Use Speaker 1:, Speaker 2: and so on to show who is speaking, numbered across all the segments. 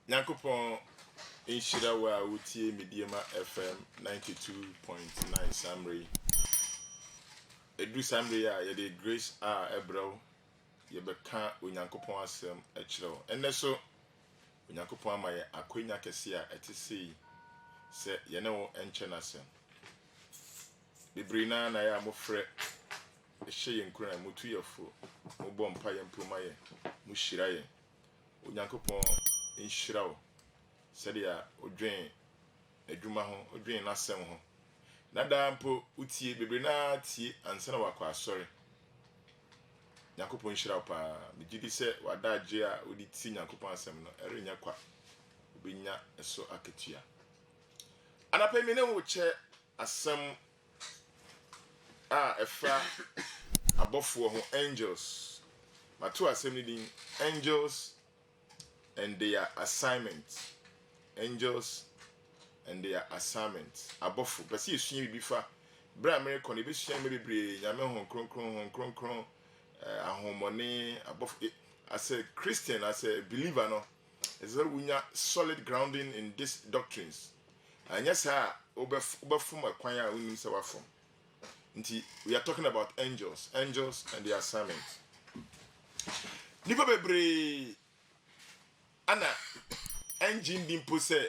Speaker 1: Nyankopon inshira wa wutie Mediama FM 92.9 Samri. Edu Samri ya yede Grace a ebro yebeka Onyankopon asem ekiro. Enne so Onyankopon amaye akonya kese a etisi se yene wo enche nasem. Bibrina na ya mofre ehye yenkura mutu yefo mo bom pa yempromaye mo shiraye Onyankopon inshira wo sedia odwen adwuma ho odwen nasem ho nada mpo utie bebre na tie ansa na wakwa asori Nyankopon inshira pa bigidi se wadaje a odi ti Nyankopon asem no erenya kwa obinya eso aketua anapa mi ne wo che asem efa abofo ho angels matu asem ni din angels and their assignments. Angels and their assignments. Abofu. Pesi esuye bifa. Bra America ne besua me bebre nyame hon kronkron ahomone abofu. As a Christian, as a believer no, is that we need solid grounding in these doctrines. And yes, obefum akwanya unim se wafom. Nti we are talking about angels and their assignments. Nipa bebre Anna engine dimpo say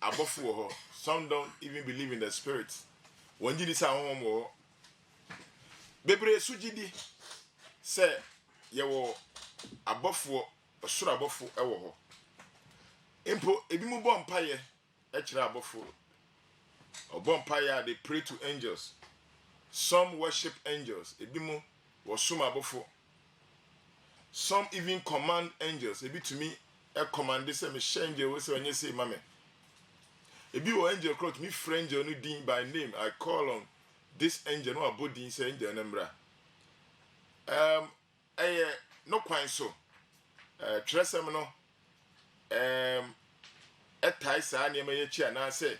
Speaker 1: abofu ho. Some don't even believe in the spirits. When you say home wo bebre sujidi say yewo abofu osura abofu ewo ho. Impo ebi mu bom paye e kire abofu. Obom paye they pray to angels. Some worship angels. Ebi mu wo suma abofu. Some even command angels. Ebi to me a command say me angel we say when you say mame. Ebi wo angel crowd me friend you no din by name. I call on this angel no abodi say angel nembra. No kwan so. Tresem no etai sa na me yechi ana say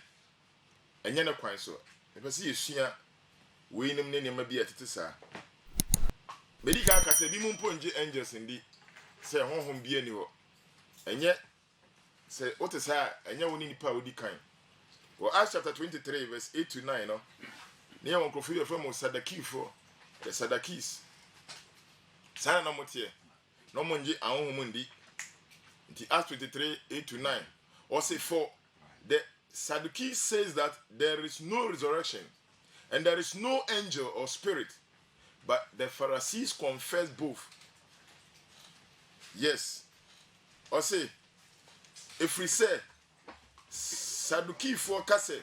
Speaker 1: enye no kwan so. E pese yesua we nim ne nema bi atete sa. Medika ka say bi mu mponje angels ndi say honhom bi ani ho. Enye say what is say enye woni nipa odi kan. Well, Acts chapter 23 verse 8 to 9 no. Ne won kofi from Sadakifo, the Sadakis. Sana na motie. No monje ahonhom ndi. Nti Acts 23 8 to 9. Or say for the Sadducees says that there is no resurrection and there is no angel or spirit, but the Pharisees confess both. Yes. Or say, if we say, Sadducees kase,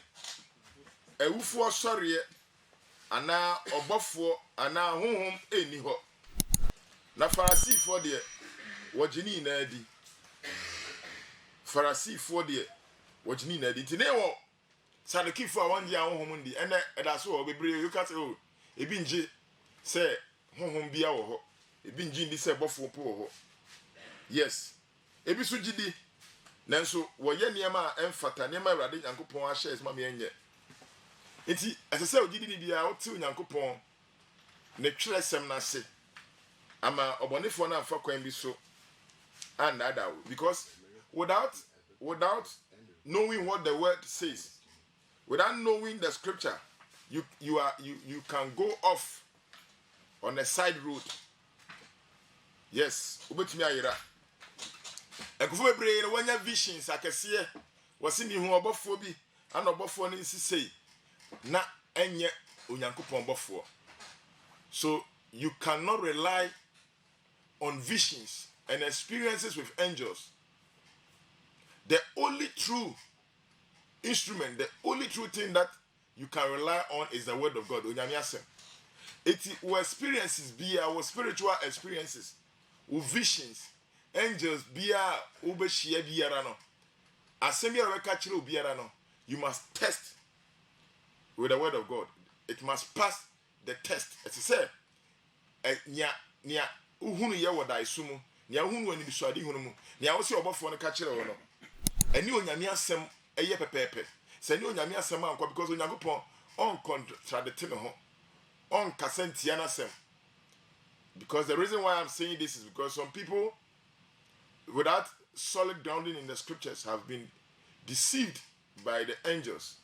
Speaker 1: ewufu sorry, ana obofo ana honhom eni ho. Na Pharisee for de wajini na adi. Pharisee for de wajini na adi. Tine wo Sadducees for wan dia honhom ndi ene eda so wo bebre you ka say o ebi nje say honhom bia wo ho. Ebi nje ndi say bofo po wo ho. Yes. Ebi so gidi nanso woye niema emfata niema awrade Nyankopon a shares ma me enye enti asese ogidi ni bia wo ti Nyankopon ne tweresem na se ama obonefo na afa kwan bi so and other because without knowing what the word says, without knowing the scripture, you can go off on a side road. Yes, obetumi ayira ekufo bebre no wanya visions akese wose mi hu obofo bi ana obofo no sisei na enye Onyankopon bofo. So you cannot rely on visions and experiences with angels. The only true instrument, the only true thing that you can rely on is the word of God. Onyame asem. It will experiences be our spiritual experiences with visions. Angels bia obeshia biara no asemi a weka kire obiara no you must test with the word of God. It must pass the test. It say nya uhunu ye woda isumu nya uhunu ani bisuade hunu mu nya wo se obofo no ka kire wo no ani onyame asem eye pepepe se ni onyame asem anko because Onyankopon on contradict me ho on kasentia na asem. Because the reason why I'm saying this is because some people without solid grounding in the scriptures have been deceived by the angels,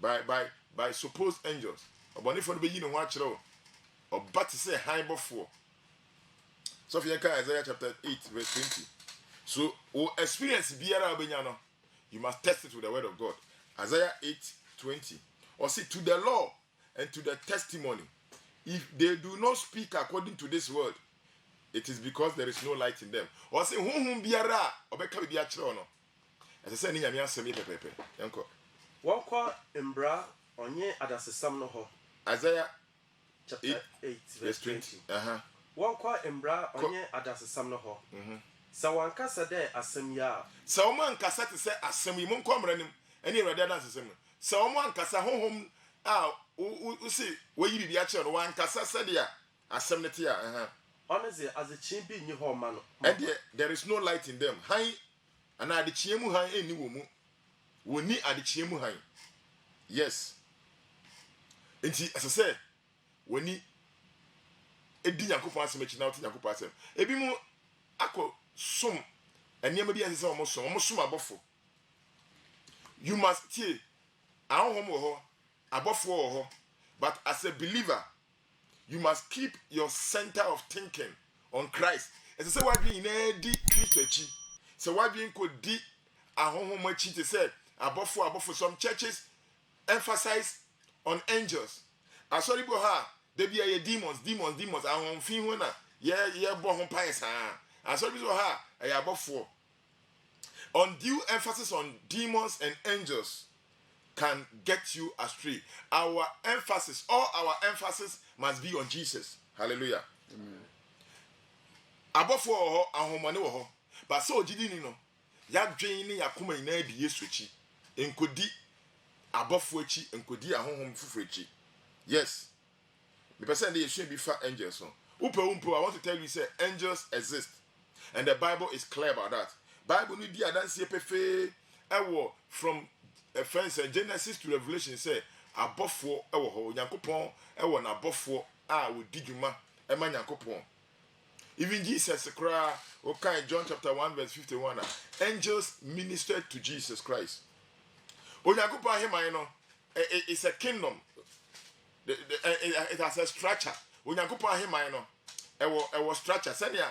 Speaker 1: by supposed angels. Obani for the beginning watch it or but to say high before. So if you can Isaiah chapter 8, verse 20. So experience you must test it with the word of God. Isaiah 8:20. Or say to the law and to the testimony. If they do not speak according to this word, it is because there is no light in them. Or say whom biara obeka bi achiro no. As I say ni nyame asem ye pepepe. Yanko.
Speaker 2: Wonko embra onye adasesam no ho.
Speaker 1: Isaiah
Speaker 2: chapter 8 verse 20. Wonko embra onye adasesam no ho. Sa wankasa de asem ya.
Speaker 1: Sa o man kasa te se asem yi mon komra nim. Eni Awurade adasesam. Sa o man kasa honhom u see we yi bi achiro no wankasa se de asem ne te ya.
Speaker 2: Honestly, as a champion, you hold man.
Speaker 1: And there is no light in them. High and at the chiemu high any woman. We need at the chiemu high. Yes. And as I said, we need a dinner coupon match now to Yakupa. A bit more aqua sum and never be as almost summa buffo. You must tell our home above for, but as a believer. You must keep your center of thinking on Christ. As I say, what being a Christ, so what being could di a home much to say above for some churches emphasize on angels. I saw you there be a demons. I won't feel when yeah, born pies. I saw you above for undue emphasis on demons and angels can get you astray. All our emphasis must be on Jesus. Hallelujah. Above for ahomane but so didn't know. Ya dwene yakoma ina bi Yesu chi. Enkodi above chi enkodi ahomhom fufrechi. Yes. The person they should be fat angels. So. I want to tell you say angels exist. And the Bible is clear about that. Bible ni dia dan se pefe from friends Genesis to Revelation say abofo ewo ho Nyankopon ewo na abofo wo diguma e ma Nyankopon. Even Jesus cry okay John chapter 1 verse 51 angels ministered to Jesus Christ. Nyankopon him no it's a kingdom. It has a structure. Nyankopon him no ewo structure senia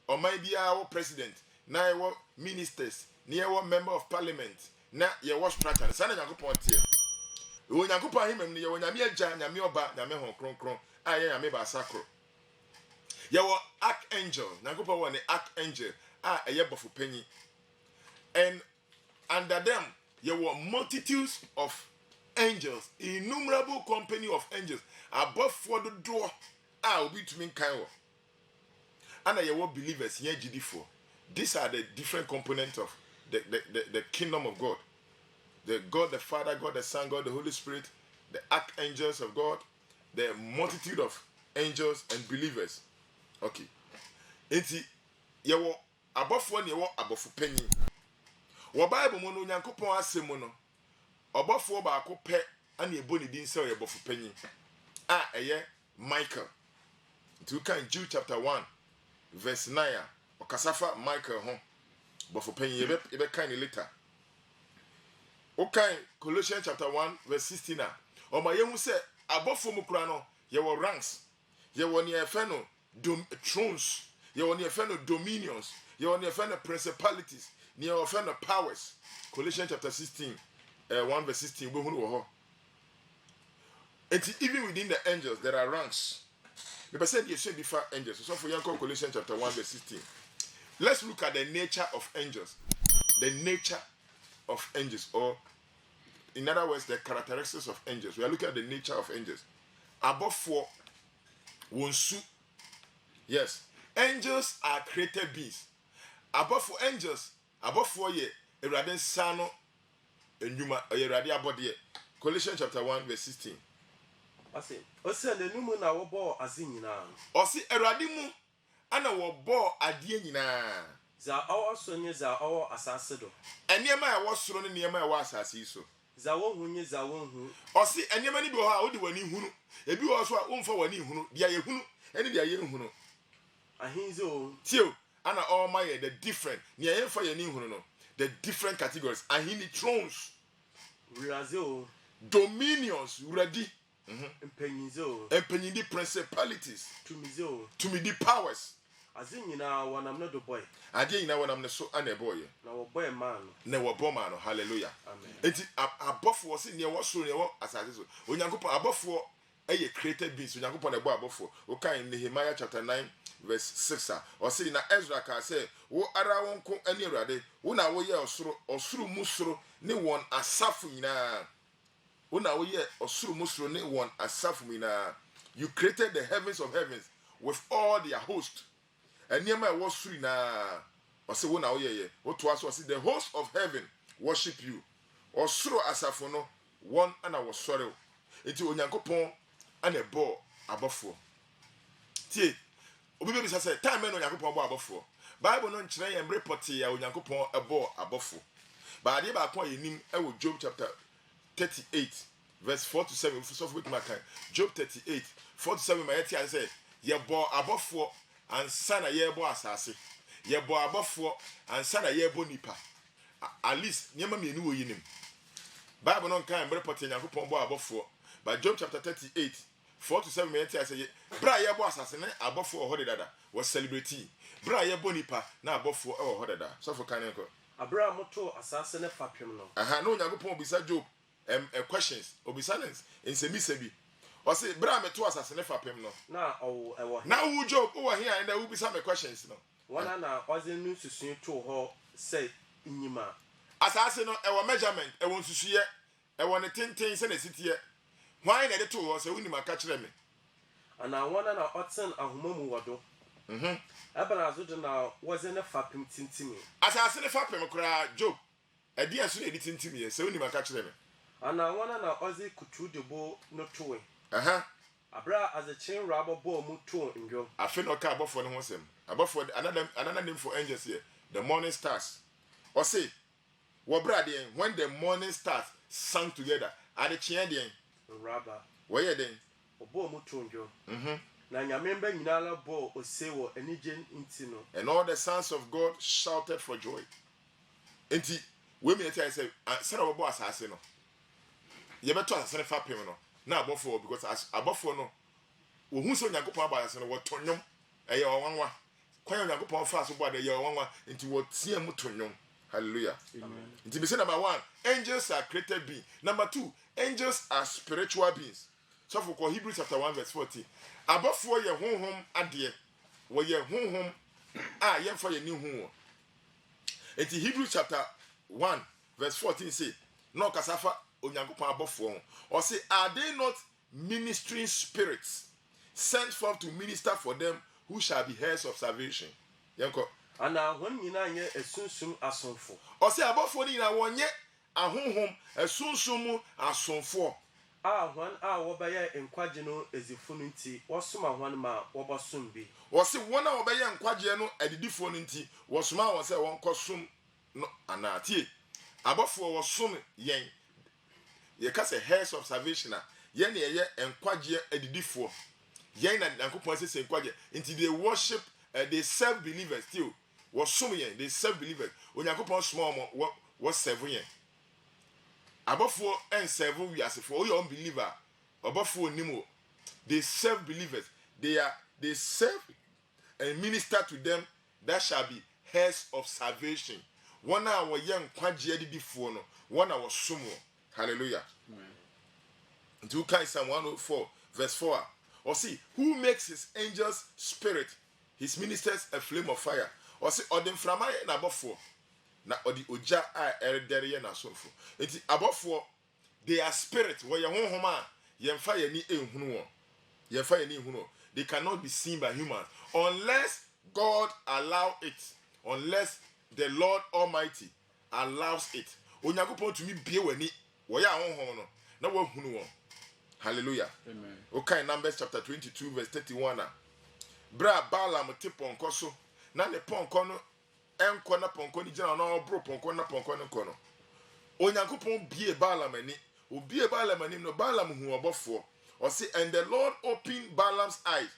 Speaker 1: o man bia wo president na ewo ministers na ewo member of parliament na ye was structure sana Nyankopon tie wo Nyankopon ahemam ne ye wo nyame agya nyame oba nyame hon kronkron aye nyame ba sakro ye wo archangel Nyankopon wo ne archangel eye bofo panyi and under them ye wo multitudes of angels, innumerable company of angels above for the door obi to mean kan wo and ye wo believers ye gd4. These are the different components of the kingdom of God. The God the Father, God the Son, God the Holy Spirit, the archangels of God, the multitude of angels and believers. Okay. Enti yewo abofo ne yewo abofo panyi. Wo Bible mo no Nyankopon asem no. Abofo ba ko pe ana ebo ne din se ye abofo panyi. Eye Michael. It will come Jude chapter 1 verse 9. Okasafa Michael ho. Abofo panyi ebe kan later. Okay, Colossians chapter 1 verse 16 Oma yehu se abofo mu kura no ye wo ranks. Ye wo ne efe no thrones. Ye wo ne efe no dominions. Ye wo ne efe no principalities. Ye wo efe no powers. Colossians chapter 16 1 verse 16 we hunu wo ho. And even within the angels there are ranks. The person you say before angels. So for Yanko Colossians chapter 1 verse 16. Let's look at the nature of angels. The nature of angels, or in other words, the characteristics of angels. We are looking at the nature of angels. Above 4, wonsu. Yes, angels are created beings. Above 4 angels, above 4 ye, eraden sano, enyuma, eradi abodie. Colossians chapter 1 verse 16.
Speaker 2: Ase, ose le numu na wobo azi nyina.
Speaker 1: Osi eradi mu ana wobo adie nyina.
Speaker 2: Za awo sonye za awo asase do.
Speaker 1: Eniyema ya wo soro ne niyema ya wo asase so.
Speaker 2: Za wo hunye za wo hu.
Speaker 1: Osi eniyema ni bi ho a odi wani hunu. Ebi wo so a wo mfa wani hunu. Dia ye hunu, eni dia ye hunu.
Speaker 2: Ahinzo.
Speaker 1: Tio, ana all my the different near yen for yeni hunu no the different categories and he thrones dominions ready empenyidi principalities to me the powers
Speaker 2: azinyina wanam no do boy
Speaker 1: ade nyina wanam ne so ana boy
Speaker 2: na wo boy man
Speaker 1: na wo bo man hallelujah
Speaker 2: amen
Speaker 1: enti abofo se ne wo so ne wo asase so onyankopon abofo eye created beings onyankopon na bo abofo o kan Nehemiah chapter 9 verse 6 or say na Ezra ka say wo ara wonko ani awurade wo na wo ye osoro musoro ne won asafu nyina wo na wo ye osoro musoro ne won asafu nyina you created the heavens of heavens with all their host and niema e wo suru na o say wo na wo ye wo to aso say the host of heaven worship you osoro asafu no won ana wo sore enti onyankopon ana ebo abofo tie obi be say time no onyankopon bo abofo bible no nkyere yem report ya onyankopon ebo abofo ba ade ba kon yenim e wo Job chapter 38 verse 4 to 7 so for with my kind Job 38 4 to 7 my yeti an say ye bo abofo ansa na ye bo asase ye bo abofo ansa na ye bo nipa at least nyema me enu wo yinim bible no kan report onyankopon bo abofo but Job chapter 38 4 to 7 my yeti an say bra ye bo asase ne abofo o hode dada was celebrity bra ye bo nipa na abofo e wo hode dada so for kan ko
Speaker 2: abra moto asase ne fapem no
Speaker 1: no onyankopon bisa Job questions obisalence in semisebi o say bra me to asase ne fapem no
Speaker 2: na o ewo
Speaker 1: na wu Job o wa here and wu bisa me questions no
Speaker 2: wana na ozenu susun to ho say nyima
Speaker 1: asase no ewo measurement ewo nsusuye ewo ne tenten se na sitie hwan na de to ho say unima ka kire me
Speaker 2: ana wana na oten ahomamu wodo abana azudo na wozene fapem tintimi
Speaker 1: asase ne fapem kra Job edi aso na edi tintimi ye say unima ka kire me
Speaker 2: ana wana na ozi kutu debo no towe abra as a chain rubber ball mu to ndwo
Speaker 1: afi no ka abofo ne ho sem abofo another name for angels here the morning stars or say what brother when the morning stars sang together at the chain den
Speaker 2: rubber
Speaker 1: where you den
Speaker 2: obo mu to ndwo na nyamemba nyinala ball osewo enigen intino
Speaker 1: and all the sons of God shouted for joy enti we me tell say say no bo asase no ye beto asase fa pem no na abofo because abofo no wo hu so nyakopon abase no wo tonyom eye owanwa kwan nyakopon fa so bo ade ye owanwa enti wo tie mu tonyom hallelujah amen enti be say number 1 angels are created beings number 2 angels are spiritual beings so for Hebrews chapter 1 verse 40 abofo ye honhom ade wo ye honhom a ye fa ye ni hu enti Hebrews chapter 1 verse 14 say no kasafa onyankopon abofo or say are they not ministering spirits sent forth to minister for them who shall be heirs of salvation yanko
Speaker 2: ana hon nyina nye esunsum asonfo
Speaker 1: or say abofo ni na wonye ahonhom esunsum asonfo
Speaker 2: hwan a wobaye enkwagye no ezifo no nti wosoma hwan ma wobosom bi
Speaker 1: or say wona wobaye enkwagye no adidifo no nti wosoma won say won kosom no anatie abofo wosom yen ye ka say heirs of salvation yen ye enkwagye adidifo yen na nankopon say enkwagye nti they worship they serve believers still wosom yen they serve believers onyankopon small mo wo serve yen abofo en serve we asefo o your unbeliever abofo nimo they serve believers they serve and minister to them that shall be heirs of salvation one a wo yen kwagye adidifo no one a wo som hallelujah amen. Do Psalm 104 verse 4 or see who makes his angels spirit his ministers a flame of fire or see odem frama na abofo na odi oja a eredere ye na sonfo enti abofo they are spirit wo ye honhom a ye mfa ye ni ehunu wo ye mfa ye ni ehunu they cannot be seen by humans unless God allow it unless the Lord Almighty allows it onyankopon tumi bie wani wo ya honhom no na wo hunu wo hallelujah amen okay Numbers chapter 22 verse 31 bra Balaam te ponko so na ne ponko no enko na ponko ni gina na obro ponko na ponko no kono onyankopon bie Balaam ani obie Balaam ani no Balaam hu obofo or say and the Lord opened Balaam's eyes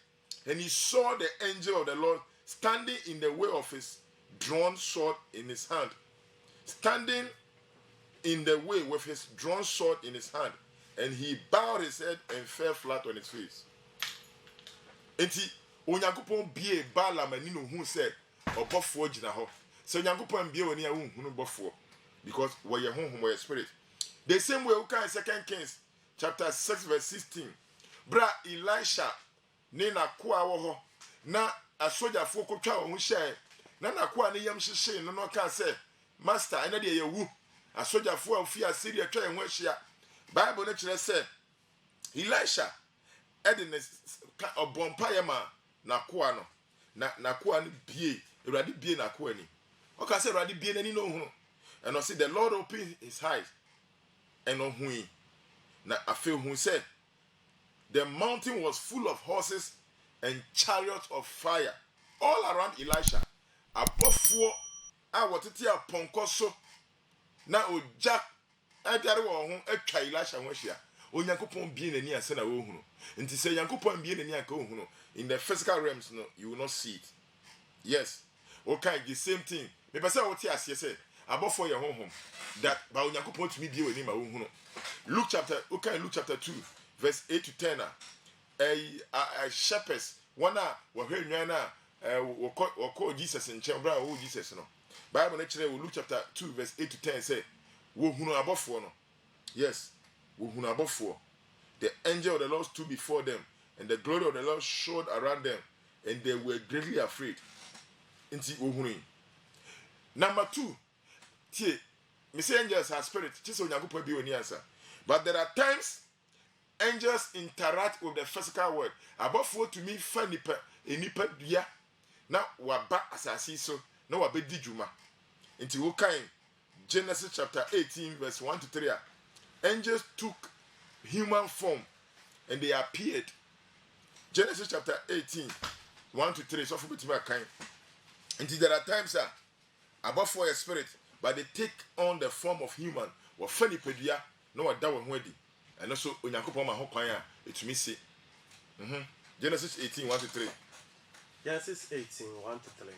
Speaker 1: and he saw the angel of the Lord standing in the way of his drawn sword in his hand. Standing in the way with his drawn sword in his hand. And he bowed his head and fell flat on his face. Enti, Onyankopon bie Balaam ani no hu se obofo gina ho. So Onyankopon bie wani a hu no bofo because we ye honhom we spirit. The same way we can 2 Kings chapter 6 verse 16. Bra Elisha ne na koa wo ho na asojafo kotwa wo hu hye na koa ne yam hyehye no no ka say master ene de ye wu asojafo afi Assyria twa ye ho ahia. Bible na kire say Elisha edene obompa ye ma na koa no na koa no bie Awurade bie na koa ni o ka say Awurade bie nani no hu and I see the Lord opened his eyes and on hui na afel hu said the mountain was full of horses and chariots of fire all around Elisha. Abofo a wotete aponko so na oja adare wo ho atwa Elisha ho hia. Onyankopon bie nani ase na wo hunu. Nti se Onyankopon bie nani aka wo hunu in the physical realms no you will not see it. Yes. Okay, the same thing. Me pese wote ase se abofo ye honhom that ba Onyankopon tumi bie wani ma wo hunu. Luke chapter 2 verse 8 to 10 a shepherds one wo hwe nwan na wo call Jesus in bra wo Jesus no Bible na kire Luke chapter 2 verse 8 to 10 say wo hunu abofo no. Yes, wo hunu abofo. The angel of the Lord stood before them and the glory of the Lord showed around them and they were greatly afraid. Inti wo hunu. Number 2, tie me say angels are spirit. Just Onyankopon bi oni answer. But there are times angels interact with the physical world. Abofo to me fa nipa dua na waba asasi so na wabedi dwuma. Nti wo kan Genesis chapter 18 verse 1 to 3. Angels took human form and they appeared. Genesis chapter 18 1 to 3. So for me kan. Nti there are times abofo a spirit but they take on the form of human. Wa fa nipa dua na wada wo ho adi. And also Onyankopon ma ho kwan a etumi se. Genesis 18 1 to 3.
Speaker 2: Genesis 18 1 to 3.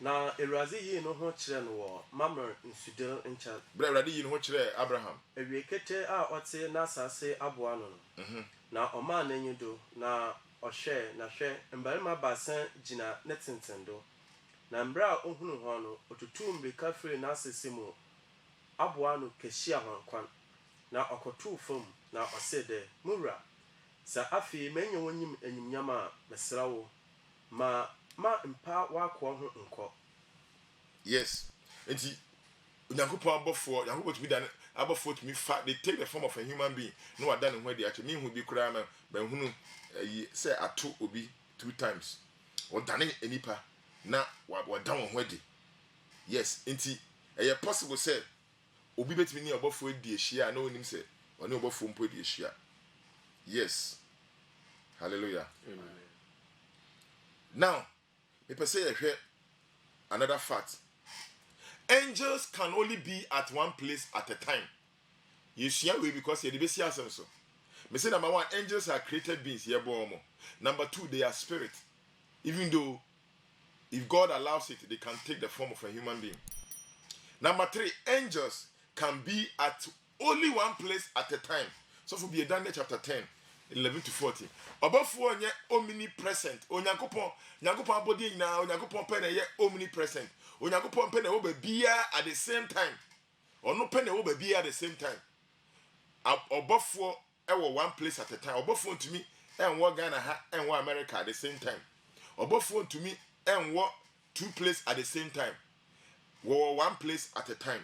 Speaker 2: Na Awurade yi no ho kire no wo Mamre nsudel ncha.
Speaker 1: Bra Awurade yi no ho kire Abraham.
Speaker 2: Ewiekete a ote na asase aboa no no. Na oma na nyido na ohwe na hwe mbarima basan gina ne tentendo. Na mbra ohunu ho no otutu mbeka firi na asese mu aboa no kehia ho kwan. Na okotu fam na osede mura sa afi menye wonyim enyimnyama mesrawo ma mpa wakọ ho nko.
Speaker 1: Yes. Enti Onyankopon abofo Onyankopon tumi dan abofo tumi fa they take the form of a human being no wada ne ho adi ache me hu bi kura ma ban hunu say ato obi 2 times odane enipa na wada wo ho adi. Yes. Enti possible say obi betimi ni abofo adi ehia na onim say oni abofo mpo adi ehia. Yes. Hallelujah. Amen. Now, me say another fact. Angels can only be at one place at a time. You share we because you be see asem so. Me say number 1, angels are created beings here bomo. Number 2, they are spirit. Even though if God allows it, they can take the form of a human being. Number 3, angels can be at only one place at a time. So for be Daniel chapter 10 11 to 40. Abofo onye omnipresent. Onyankopon body na Onyankopon pe na ye omnipresent. Onyankopon pe na wo ba bia at the same time. Ono pe na wo ba bia at the same time. Abofo e wo one place at a time. Abofo ntumi enwo Ghana ha enwo America at the same time. Abofo ntumi enwo 2 places at the same time. Wo one place at a time.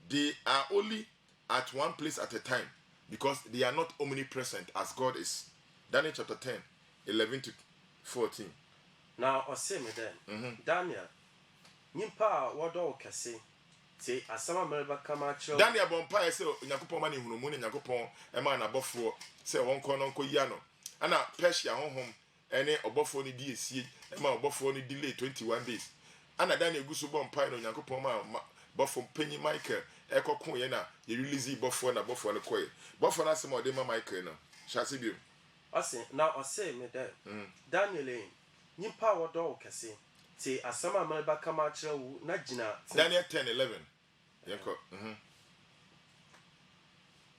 Speaker 1: They are only at one place at a time. Because they are not omnipresent as God is. Daniel chapter 10, 11 to 14.
Speaker 2: Now, I say me then, Daniel, Nimpa, what do you say? Say, as some American come at you.
Speaker 1: Daniel Bompire say, Yakupon money, Hunumuni, Yakupon, a man above 4, say, one corner, Uncle Yano. And I Persia home, and a above 40 days, a man above 40 delay 21 days. And a Daniel Gusubon Pine, Yakupon, Buffon Penny Michael. Eko kun na ye release bofo na bofo no koy bofo na sem ode ma Michael no shase bi
Speaker 2: ose na ose me there Daniel nyimpa wodo kese te asama amalba kama kyerɛ wo na gyina
Speaker 1: Daniel 10:11. Yɛnkɔ.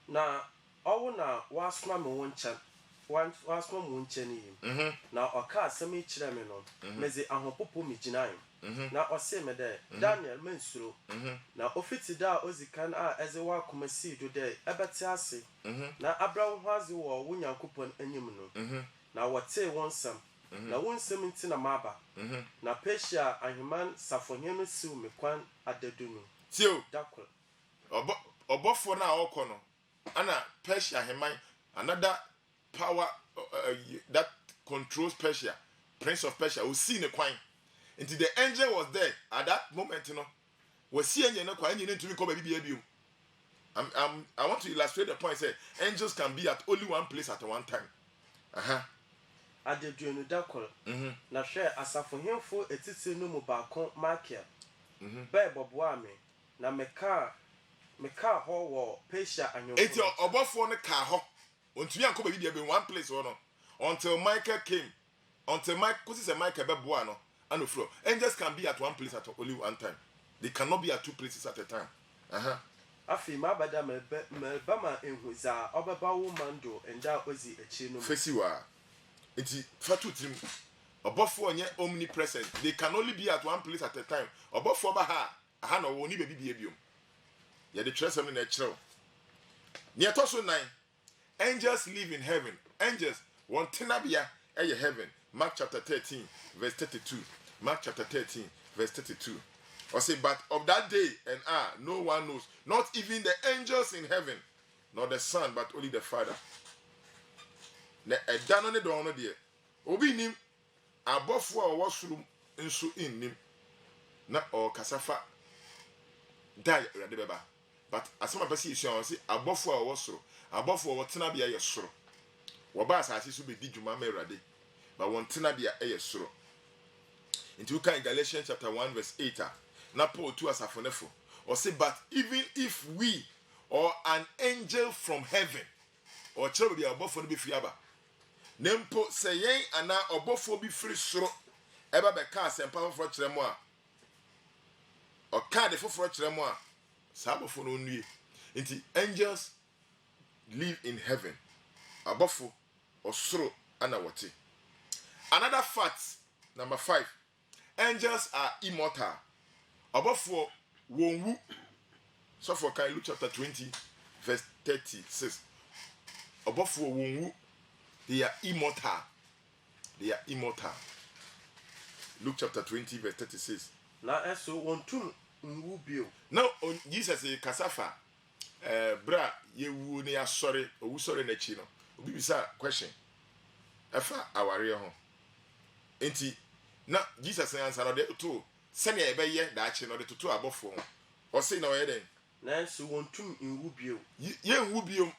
Speaker 2: na ɔwo na wasoma me wo nkyɛn wasoma me wo nkyɛn yi na ɔka asɛm yi kyerɛ me no meze ahopopo me gyinae na ɔse me dɛ Daniel mensuro na ofiti da ozikan a ɛze wa akoma sii do dɛ ɛbɛte ase na abra wo ho ase wɔ wo Nyankopɔn anim no na wɔtee wɔn nsɛm na wo nsɛm nti na maba na Persia ahemman safohene no siw me kwan adadu no
Speaker 1: Tio.
Speaker 2: dakor
Speaker 1: Ɔbɔfoɔ na ɔkɔ no. Ana Persia ahemman, another power that controls Persia, Prince of Persia, who see the coin. Until the angel was there at that moment, was seeing you know, coin you need to come baby. I want to illustrate the point. Say angels can be at only one place at one time.
Speaker 2: adadu no dakor na hwɛ asafohemfo etiti no mu baako Michael bɛɛ bɔboa me na meka hɔ wɔ Persia ahemfo
Speaker 1: Eti ɔbɔfoɔ no ka hɔ. Ontumi ankɔ baby be one place no until Michael came. Until Michael says Michael bɛboa no. And flow. Angels can be at one place at only one time. They cannot be at two places at a time.
Speaker 2: afi mabada melba ma enhu za obeba wo mando enda ozi echi no
Speaker 1: Fesiwa. Iti fatu trim. Obofo onye omnipresent. They can only be at one place at a time. Obofo ba ha. Aha no woni be bibie biom. Ye de tresem na kyerɛw. Ne etoso 9. Angels live in heaven. Angels want tenabia eye heaven. Mark chapter 13 verse 32. Mark chapter 13 verse 32. Or say, but of that day and hour no one knows, not even the angels in heaven, nor the Son, but only the Father. Na ɛda no ne dɔn no deɛ, obi nim abɔfo a ɔwɔ soro nso nnim na ɔkasa fa da Awurade bɛba. But asɛm a pɛsɛ yɛsua wɔn sɛ abɔfo a ɔwɔ soro, abɔfo a ɔwɔ tenabea yɛ soro. Wɔba asase so bɛdi dwuma ma Awurade, but wɔn tenabea yɛ soro. Into Galatians chapter 1 verse 8. Na Paul to asafonefo. Or say, but even if we or an angel from heaven or children be above for be fiaba. Nempo say yen ana obofo be free soro. Eba be ka sempa for chremoa. Or ka de for chremoa. Sabofo no nwie. Inti angels live in heaven. Abofo or soro ana wati. Another fact, number 5. Angels are immortal. Abofo wonwu. So for Luke chapter 20 verse 36. Abofo wonwu. They are immortal. They are immortal. Luke chapter 20 verse 36.
Speaker 2: na eso wontum nwu bio
Speaker 1: Now Jesus kasafa bra yewu ne asore owu sore na chi no. Obi bisa question. Efa aware ho. Enti na Jesus answer no de to sene ebeye da achi no de to abofo ho. O say na oye den.
Speaker 2: na eso wontum nwu bio
Speaker 1: Ye nwu bio.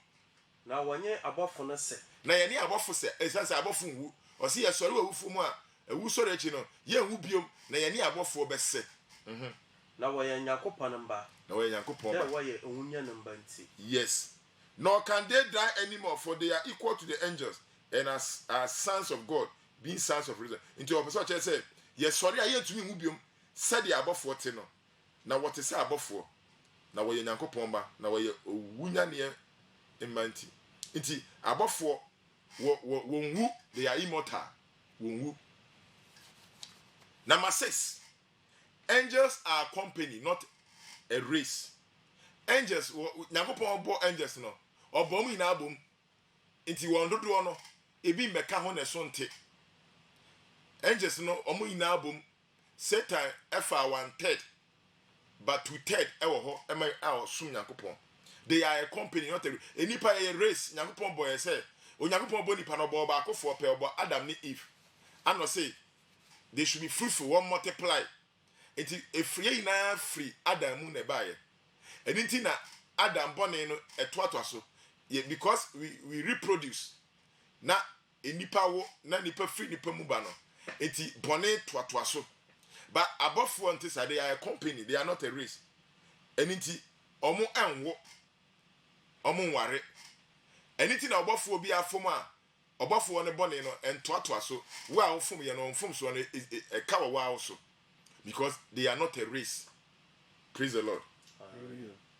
Speaker 2: na wonye abofo no se
Speaker 1: Na ye ne abofo se esase abofo nwu. O say ye sore wawufu mu a ewu sore achi no ye nwu bio na ye ne abofo be se.
Speaker 2: na woye Nyankopɔn mba
Speaker 1: Na we Yankopɔn
Speaker 2: na
Speaker 1: ba.
Speaker 2: woye onwunya mba nti
Speaker 1: Yes. Nor can they die anymore, for they are equal to the angels, and as sons of God, being sons of reason. Into our person say, yes, sorry, I hear to me mubium, said the above 40 no. Now what is above 4? Now we yanko pomba, now we wunya near in manti. Inti above 4 wonwu, they are immortal. Wonwu. Number 6. Angels are a company, not a race. Angels, Nyankopɔn bɔ angels no. Ɔbɔ mu ina abom. Nti wɔn dodoɔ no, ebi mmɛka ho na so nte. Angels no, ɔmo ina abom. Satan ɛfa 1/3, but 2/3 ɛwɔ hɔ ɛma a ɔsom Nyankopɔn. They are a company, not a race. Enipa yɛ race. Nyankopɔn bɔ yɛ sɛ, Onyankopɔn bɔ nipa no bɔ ɔbaako fo pɛ ɔbɔ Adam ne Eve. Ano say they should be fruitful, one multiply. Enti efrie ina free Adam mu na ɛbaayɛ. Anything na Adam born no etoato so because we reproduce na enipa wo na nipa free nipa mu ba no enti bone toato so but above one thing they are a company, they are not a race. Anything omo enwo omo nware anything na obofo bi afom a obofo ne bone no entoato so wo a ofom ye no ofom so no e ka wa so because they are not a race. Praise the Lord.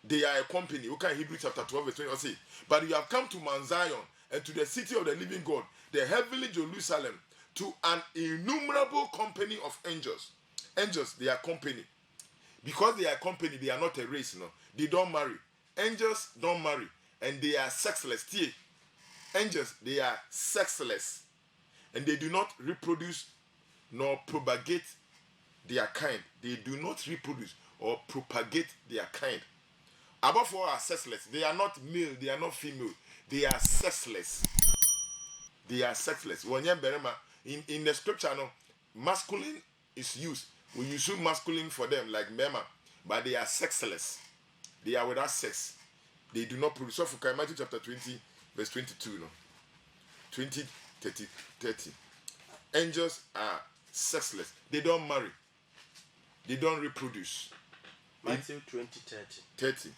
Speaker 1: They are a company. You can Hebrews chapter 12 verse 20 or say, but you have come to Mount Zion and to the city of the living God, the heavenly Jerusalem, to an innumerable company of angels. Angels, they are company. Because they are company, they are not a race. No, they don't marry. Angels don't marry, and they are sexless. Angels, they are sexless, and they do not reproduce nor propagate their kind. They do not reproduce or propagate their kind. Above all, are sexless. They are not male, they are not female. They are sexless. They are sexless. In the scripture, no, masculine is used. We use masculine for them, like mema, but they are sexless. They are without sex. They do not produce. So for Matthew chapter 20, verse 22, no, 20, 30. Angels are sexless. They don't marry. They don't reproduce.
Speaker 2: Matthew 20,
Speaker 1: 30.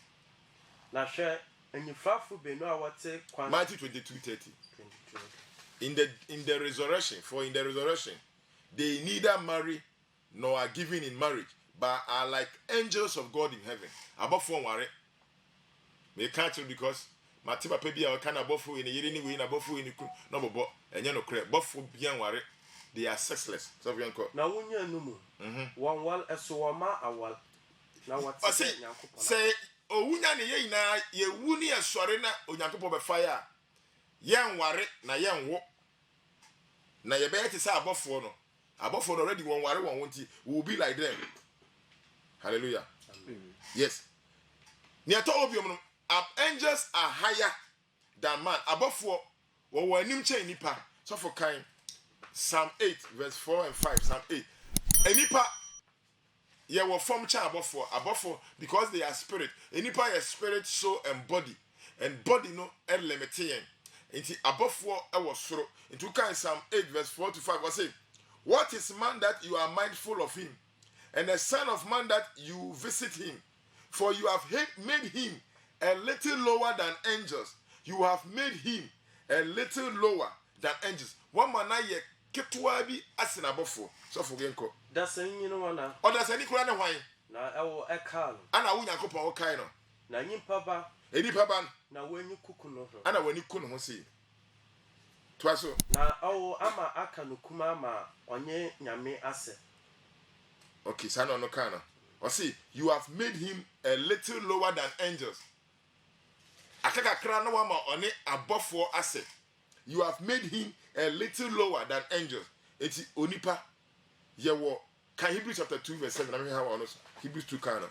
Speaker 2: Now share and you fafu be no what say
Speaker 1: Matthew 22, 30.
Speaker 2: 22.
Speaker 1: In the resurrection, for in the resurrection, they neither marry nor are given in marriage, but are like angels of God in heaven. Above one worry. They can't because Matiba Pebia can above in a year anyway, above in no bobo, and you know, both beyond worry. They are sexless. So we uncle.
Speaker 2: Now when you know, one wall as so ma a wall. Now what
Speaker 1: say, oh, Wunya na ye wuni a sorena, Onyakopo be fire. Yan worry, na yan wo. Na ye better say above for no. Above for already one worry, one won't will be like them. Hallelujah. Amen. Yes. Near to obium, angels are higher than man. Above for one chain nipa. So for kind. Psalm 8, verse 4 and 5. Psalm 8. Enipa, ye will form cha above for, because they are spirit. Enipa is spirit, soul, and body. And body no limiting. Into above for our throat. Into kind Psalm 8, verse 4 to 5. I say, what is man that you are mindful of him? And the son of man that you visit him? For you have made him a little lower than angels. You have made him a little lower than angels. One man ye ketwabi asina bofo. So for genko.
Speaker 2: That's you know one.
Speaker 1: Or that's any kura na why?
Speaker 2: Na ewo eka no.
Speaker 1: Ana wo Nyankopon wo kai no.
Speaker 2: Na nyimpa ba.
Speaker 1: Enipa ba.
Speaker 2: Na wenyu kuku no.
Speaker 1: Ana wani ku no ho sei. Twaso.
Speaker 2: Na awo ama aka no kuma ma onye nyame ase.
Speaker 1: Okay, sana no kana. Or see, you have made him a little lower than angels. Akaka kra no wa ma oni abofo ase. You have made him a little lower than angels. Eti onipa yewo kan Hebrews chapter 2 verse 7. I mean how honest Hebrews 2 kana.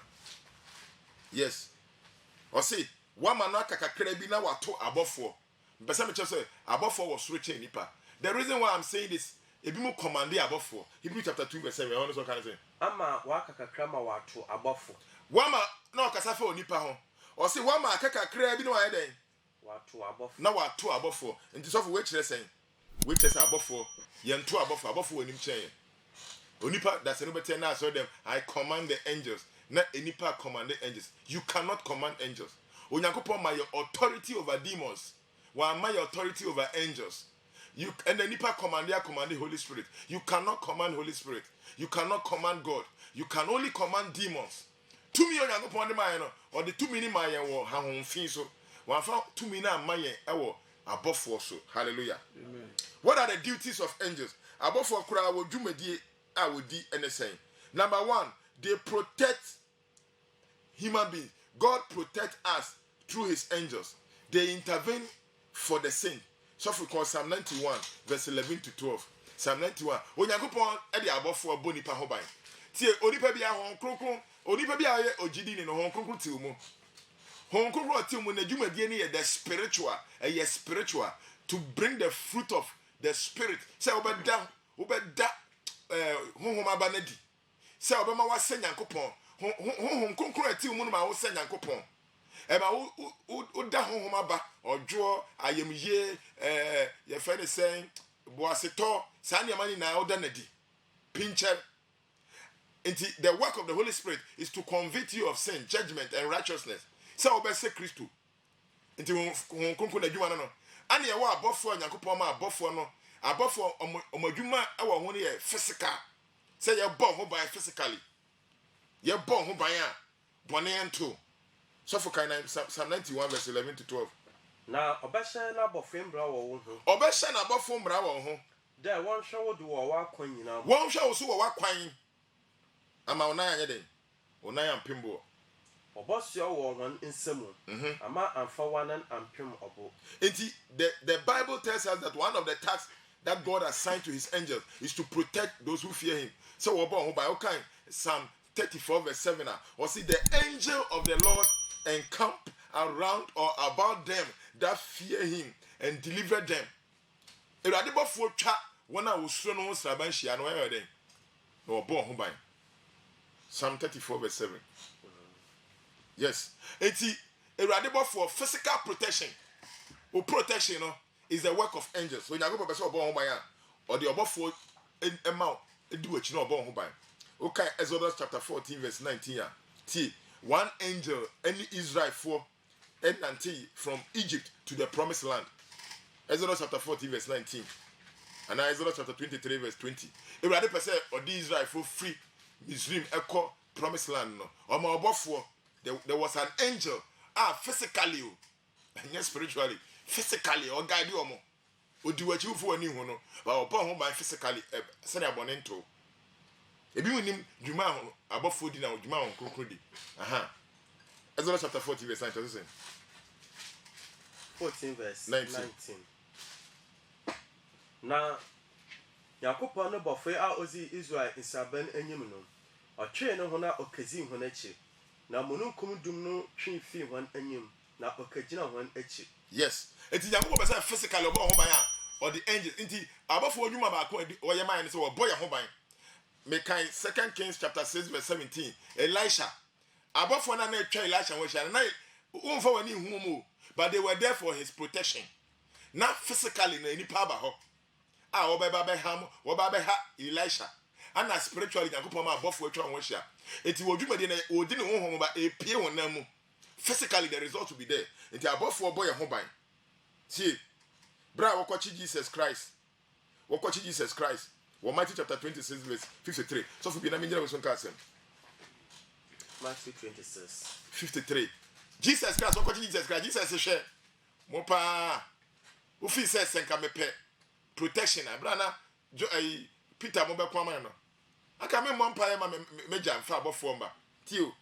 Speaker 1: Yes. Or see, one man akaka kra bi na wato abofo. Mpesa me say abofo was reaching nipa. The reason why I'm saying this, ebi mo command abofo. Hebrews chapter 2 verse 7. Honest what can I say?
Speaker 2: Ama wakaka kra ma wato abofo.
Speaker 1: Wama na okasa fa onipa ho. Or see wama akaka kra bi na wa den.
Speaker 2: Wato abofo.
Speaker 1: Na wato abofo. Nti so for we kire sen. We kire sen abofo. Ye nto abofo onim chen. Onipa that's no better now so them I command the angels. Na enipa command the angels. You cannot command angels. Onyankopon my authority over demons. Wa my authority over angels. You and the enipa command the Holy Spirit. You cannot command Holy Spirit. You cannot command God. You can only command demons. 2 million Onyankopon de my no or the 2 million my wo ha hon fin so. One found 2 million maye ewo above for so. Hallelujah. Amen. What are the duties of angels? Above for kura wo dwumadi a wo di ene saying. Number 1, they protect human beings. God protect us through his angels. They intervene for the saint. So if we call Psalm 91 verse 11 to 12. Psalm 91. Onyankopon e de above for bonipa ho ban. Tie onipa bia hon kronkron, onipa bia ye ogidi ni no hon kronkron ti mu. Hon kronkron ti mu na dwumadi ni the spiritual, spiritual to bring the fruit of the spirit. Say obeda honhom abanadi. Say obema wa se Nyankopon. Hon kronkron ti mu no ma wo se Nyankopon. E ma wo da honhom aba odwo ayemye ye fe ne sen boaseto sani amani na oda nadi. Pincher. The work of the Holy Spirit is to convict you of sin, judgment, and righteousness. So obese Christo. Inti hon kronkron adwuma no. Ane ye wa abofo Nyankopon ma abofo no. Abofo omadwuma e wo ho ne physical. say you born who by physically. You born who by ya. Bone and two. So for kind Psalm 91 verse 11 to 12.
Speaker 2: Na obeshe na abofem bra wo ho.
Speaker 1: Obeshe na abofo mbra wo ho.
Speaker 2: There one show do wo akwan nyina.
Speaker 1: One show so wo akwan. Ama onan anye den. Onan ampembo.
Speaker 2: Obosio wo hon nsemu. Ama amfa wanan ampem obo.
Speaker 1: The Bible tells us that one of the tasks that God assigned to his angels is to protect those who fear him. So by okay, Psalm 34 verse 7. Or see the angel of the Lord encamp around or about them that fear him and deliver them. Psalm 34 verse 7. Yes. For physical protection. Or protection is the work of angels. When you go to or the above for amount, do what you know about home. Okay, Exodus chapter 14, verse 19. One angel, any Israel for and from Egypt to the promised land. Exodus chapter 14, verse 19. And Exodus chapter 23, verse 20. If you say, or the Israel for free, Israel echo promised land. Or my above for there was an angel, physically, and yes, spiritually, physically, or guide you more. Or do what you for a new one, but upon home by physically, send a bonento. If you name Juma above 40 now, Juma on Krokodi. Exodus chapter 14, verse 19.
Speaker 2: 14 verse 19. Na Yakob no bofwe a ozi Israel insaben enyim no. Otwe no ho na okazi ho na chi. Na mununkum dum no twe fi ho enyim na okagina ho achi.
Speaker 1: Yes. Enti Yakob be say physically obo ho ban a or the angels. Enti abofo odwuma ba ko oye man say obo ya ho ban. Mekai 2 Kings chapter 6 verse 17. Elisha. Abofo na twa Elisha wo sha na umfa wani hu mu. But they were there for his protection. Not physically na any power ho. Obeba ham, Obabe ha Elisha. And not spiritually Yankopon ma abofo atwa won hia. Enti wodwuma de na odi ne honhom ba epie won nam mu. Physically the result will be there. Enti abofo boy ho ban. See. Bra wokochi Jesus Christ. Wokochi Jesus Christ. Matthew chapter 26 verse 53. So for be na me nyina we so nka asem.
Speaker 2: Matthew 26
Speaker 1: 53. Jesus Christ, what Jesus Christ? Jesus is share. Mopa. Ufi says senka mepe. Protection. Abrana Peter Mobe Kwama no. Aka me mompa ma me jam fa above forma. Tio.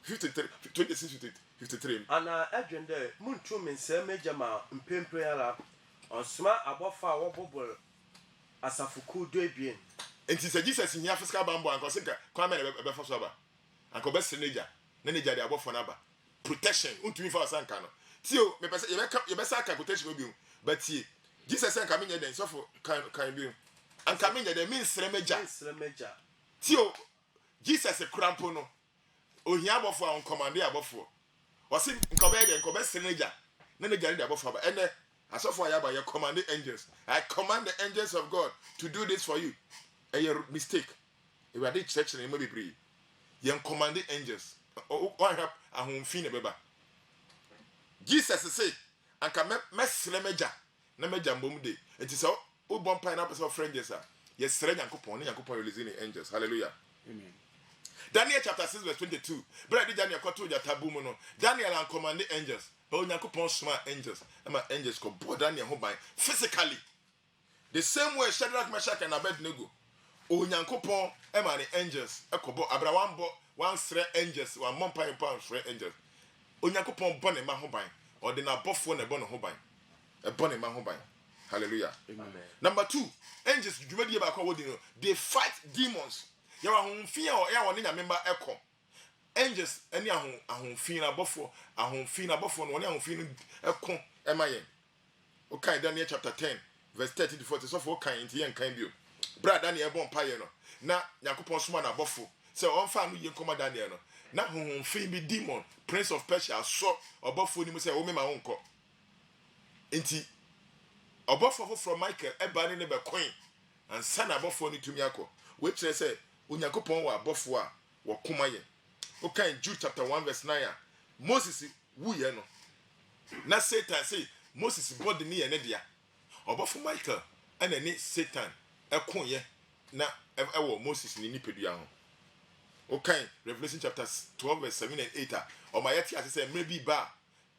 Speaker 1: 53 26 53.
Speaker 2: Ana agenda muntu mense meja ma mpempre ara. Onsuma abofa wobobol asafuku do ebien.
Speaker 1: Enti se Jesus hia physical bambo anko senka kwama na be fa so aba. Anko be seneja. Na neja de abofo na aba. Protection untumi fa sanka no tio me pese ye be saka protection obi but tie Jesus say nka me nye den so for kan bi anka me nye den mean sremeja tio Jesus krampo no ohia abofo a on command abofo o se nka be den nka be sremeja na ne gari de abofo ba ene asofo ayaba ye command angels. I command the angels of God to do this for you. A mistake if I did church na me be pray ye command angels. One help ahun fi ne beba Jesus say anka mesre meja na meja mbom de enti so o bon pine na person friend yes yes sre Yankopon releasing angels. Hallelujah.
Speaker 3: Amen.
Speaker 1: Daniel chapter 6 verse 22. Brother Daniel koto ja tabu mu no. Daniel and command angels. But Yankopon small angels. Ama angels ko bo Daniel ho ban physically. The same way Shadrach, Meshach and Abednego. O Yankopon ema the angels ekobo Abraham bo one three angels, one month pound three angels. Onyankopon bone ma ho ban, or the nabofo na bone ho ban. E bone ma ho ban. Hallelujah.
Speaker 2: Amen.
Speaker 1: Number 2, angels dwumadi ba kwa wodi no, they fight demons. Ya wa honfin a ya woni nyamemba eko. Angels ani ahonfin na bofo, ahonfin na bofo no woni ahonfin eko emayen. Okay, Daniel chapter 10 verse 30 to 40. So for okay nti yen kan bio. Bra Daniel bon paye no. Na Yakopon suma na bofo. So on fa no yen koma Daniel no. Na honfin bi demon, prince of Persia so obofo ni mu say o me ma wonko. Nti obofo from Michael eba ne be queen and son abofo ni tumi akọ. We kire say Onyankopon wa abofo a wo koma ye. Okay, Jude chapter 1 verse 9. Moses wu ye no. Na Satan say Moses body ni ye ne dia. Obofo Michael and any Satan ekon ye na ɛwɔ Moses ni nipadua ho. Okay, Revelation chapter 12 verse 7 and 8. Or my yeti as say maybe ba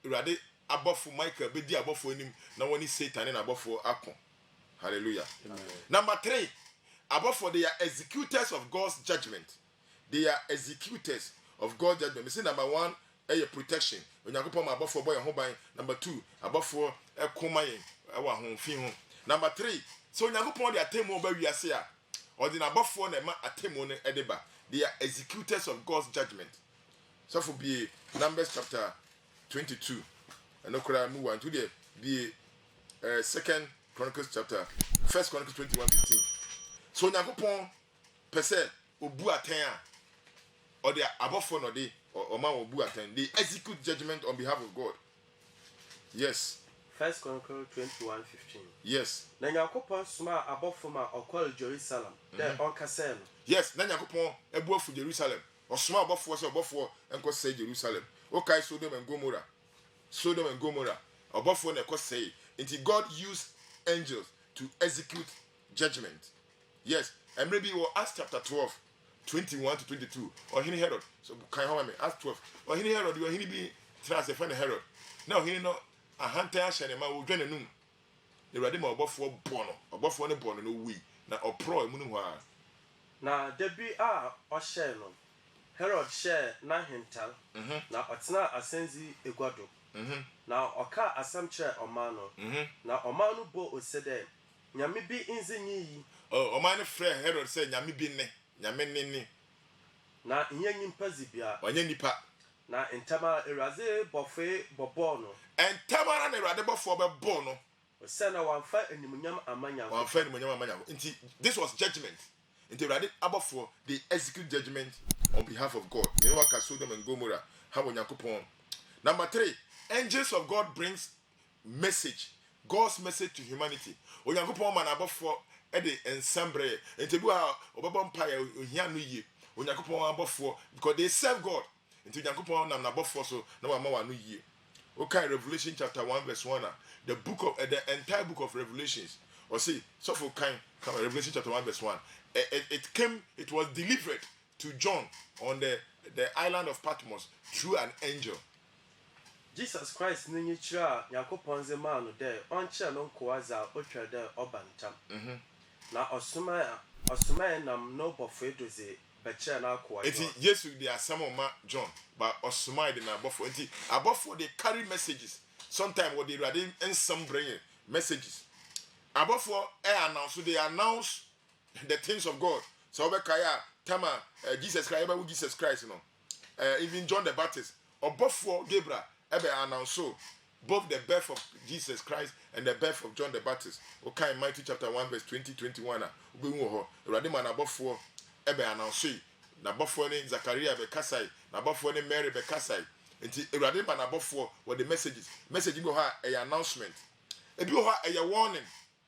Speaker 1: Awurade abɔfo Michael bedi abɔfo anim na wɔne Satan ne abɔfo akɔ. Hallelujah. Amen. Number 3, abɔfo they are executors of God's judgment. They are executors of God's judgment. We say number 1, protection. Onyankopɔn ma abɔfo boy ho ban. Number 2, abɔfo ekoma yen ɛwɔ ahomfi ho. Number 3, so onyankopɔn de atemu ba wiase a or the abɔfo na ma atemu ne edeba. They are executors of God's judgment. So for be Numbers chapter 22. And no cry move on to the be 2nd Chronicles chapter 1st Chronicles 21:15. So Nyakopon per se obu aten or the above no dey or man obu aten. They execute judgment on behalf of God. Yes.
Speaker 2: 1st Chronicles 21:15.
Speaker 1: Yes.
Speaker 2: Na Nyakopon suma abofoma okol Jerusalem. There on kasem.
Speaker 1: Yes, na Nyakopon ebu afu Jerusalem. Osuma abofo se abofo enko say Jerusalem. Okay, Sodom and Gomorrah. Sodom and Gomorrah. Abofo na enko say. Until God used angels to execute judgment. Yes, and maybe we'll ask chapter 12, 21 to 22. Or Henry Herod. So can you hear me? Ask 12. Or Henry Herod, you Henry be trans a friend Herod. Now he know a hunter and will join a noon. The Radima abofo bono. Abofo ne bono no we. Na opro emunwa.
Speaker 2: Na debi a ohye no Herod share na hintal na otena asenzi egwado na oka asam kire oman no na oman no bo osede nyame bi inzinyi yi
Speaker 1: oman no frɛ Herod say nyame bi ne nyame nene
Speaker 2: na nyanyi mpazi bia
Speaker 1: onye nipa
Speaker 2: na ntama eraze bofe bobo no
Speaker 1: ntama na erade bofo bebo no
Speaker 2: osena wanfa animunyam amanya
Speaker 1: wanfa animunyam amanya nti this was judgment. Into Radit Abafo, they execute judgment on behalf of God. Meanwhile, Sodom and Gomorrah have on. Number 3, angels of God brings message, God's message to humanity. Onyankopon man abafo ede ensemble. Into bua obabon pa ohia no ye. Onyankopon abafo because they serve God. Into Onyankopon nam na abafo so na wa ma wa no ye. Okay, Revelation chapter 1 verse 1. The book of the entire book of Revelations. Or see, so for kind Revelation chapter 1 verse 1. It was delivered to John on the island of Patmos through an angel.
Speaker 2: Jesus Christ ni chira Yakopon ze man no there on che no nkoaza otwa there obantam. Na osuma nam no bofo edoze be che na akwa.
Speaker 1: Enti Jesus dey asamo ma John but osuma dey na bofo. Enti abofo they carry messages. Sometimes what they ready in some bring messages. Abofo they announce the things of God. So Obekaya, Tama, Jesus Christ, you know. Even John the Baptist, or both for Gabriel, Ebe announced so both the birth of Jesus Christ and the birth of John the Baptist. Okay, Matthew chapter 1, verse 20-21. Radima na both for Ebe announced so. Na both for Zachariah be Kasai, na both for Mary be Kasai. And Radima na both for what the messages. Message you have a announcement. If you have a warning.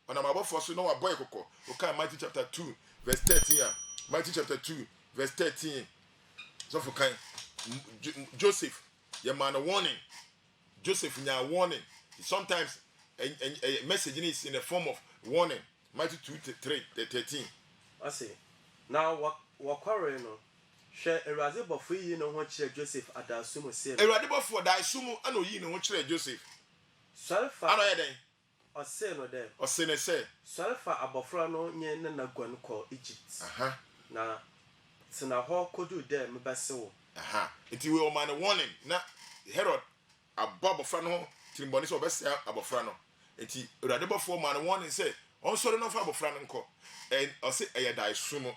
Speaker 1: On a mabɔ for so no boy koko. Okay, Matthew chapter 2 verse 13. Matthew chapter 2 verse 13. So for kind Joseph, your man a warning. Joseph nya warning. Sometimes a message is in the form of warning. Matthew 2:13.
Speaker 2: I say. Now what quarrel no. Share Eraze bofo yi no ho kire Joseph adasumu se.
Speaker 1: Erade bofo da asumu ano yi no ho kire Joseph.
Speaker 2: Salfa.
Speaker 1: Ano ye den.
Speaker 2: Ose no dem.
Speaker 1: Ose ne se.
Speaker 2: Salfa abofra no nye na gwan ko Egypt. Na tina ho kodu dem bese wo.
Speaker 1: Iti we o man warning na Herod abofra no timboni so bese abofra no. Iti Erade bofo man warning say on sorry no fa abofra no nko. And ose eye da asumu.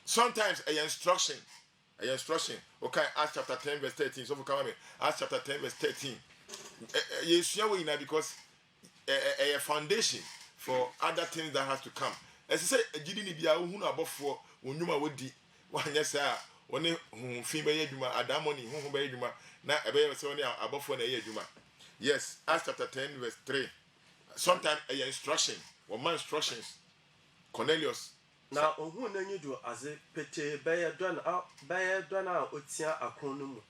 Speaker 1: Sometimes a instruction. Okay, Acts chapter 10 verse 13. So for come me, Acts chapter 10 verse 13. Yes, we know because a foundation for other things that has to come. As I say, a giddy bia who know about for when you would di one yes, sir. When whom female yeduma, Adamoni, whom by Duma, now a baby so now above for a yeduma. Yes, Acts chapter 10 verse 3. Sometimes a instruction or my instructions. Cornelius.
Speaker 2: Na ohun na nyidu aze pete beye dwan a otia akron no mu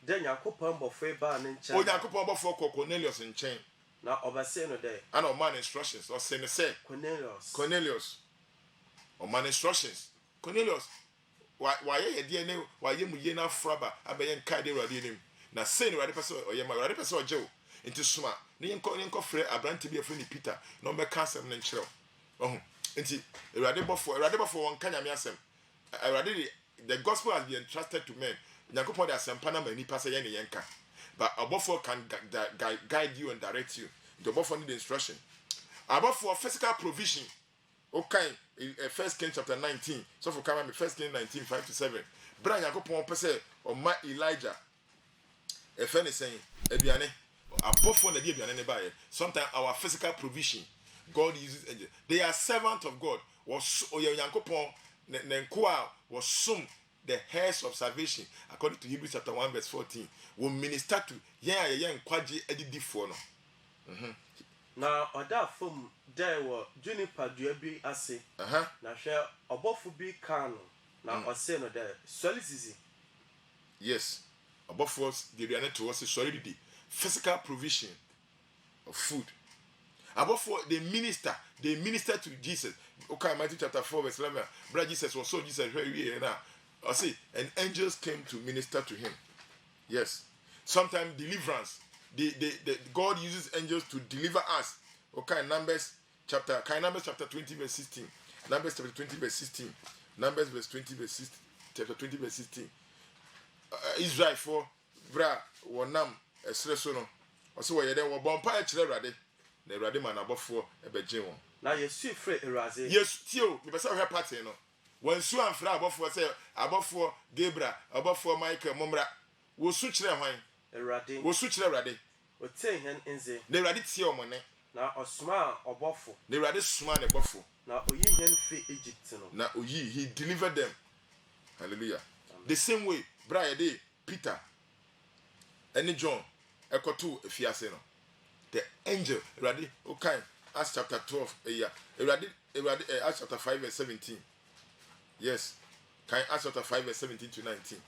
Speaker 2: de Yakopon bofo ba ne nchen
Speaker 1: o Yakopon bofo Cornelius nchen
Speaker 2: na obase no de
Speaker 1: ana o man instructions o se ne say
Speaker 2: Cornelius
Speaker 1: or man instructions. Cornelius, why ye DNA, why ye mu na fraba, abayan kade radin. Na say no rade person or ye ma rade person or Joe into smart. Ni enko frɛ abranti bi afɛ ni Peter, no be cancel na nkyerɛw. Oh, nti rade bofo won kanya me asɛm. Rade the gospel has been entrusted to men. Nyankopɔn de asɛmpa na ma nipa sɛ ye ne yenka. But abofo can guide you and direct you. The abofo need instruction. Abofo physical provision. Okay, in 1 Kings chapter 19. So for come 1 Kings 19, 5-7. Bra Nyankopɔn pɛ sɛ ɔma Elijah. If anything, aduane. Abofo na di aduane ne bae. Sometimes our physical provision, God uses angels. They are servants of God. Was Nyankopɔn nenkoa was sum the heirs of salvation according to Hebrews chapter 1 verse 14 will minister to yen kwaje edidifo no.
Speaker 2: Na oda fom dey wo juniper dua bi ase. Na hwe obofo bi kan na ose no dey solicizi.
Speaker 1: Yes. Abofo the aduane to was solidity, physical provision of food. Abofo they minister to Jesus. Okay, Matthew chapter 4 verse 11. Brother Jesus was so Jesus where we now. I see, and angels came to minister to him. Yes. Sometimes deliverance. God uses angels to deliver us. Okay, Numbers chapter 20 verse 16. Numbers chapter 20 verse 16. Numbers verse 20 verse 16. Chapter 20 verse 16. Israel for bra wonam esreso no. Also we yede wo bompa e kire Awurade. Na Awurade man abofo e beje won.
Speaker 2: Na Yesu frɛ Awurade.
Speaker 1: Yes, tio, me pesa hwe party no. When su amfra abofo say abofo Gabriel, abofo Michael momra. Wo su kire hwan?
Speaker 2: Awurade.
Speaker 1: Wo su kire Awurade.
Speaker 2: O tie hen nze.
Speaker 1: Na Awurade tie omone.
Speaker 2: Na osuma obofo.
Speaker 1: Na Awurade suma ne bofo.
Speaker 2: Na oyi hen fi Egypt no.
Speaker 1: Na oyi he delivered them. Hallelujah. Amen. The same way Brian dey Peter and John ekoto efiase no. The angel Awurade okay Acts chapter 12 Awurade Acts chapter 5 verse 17. Yes. Can Acts chapter 5 verse 17 to 19.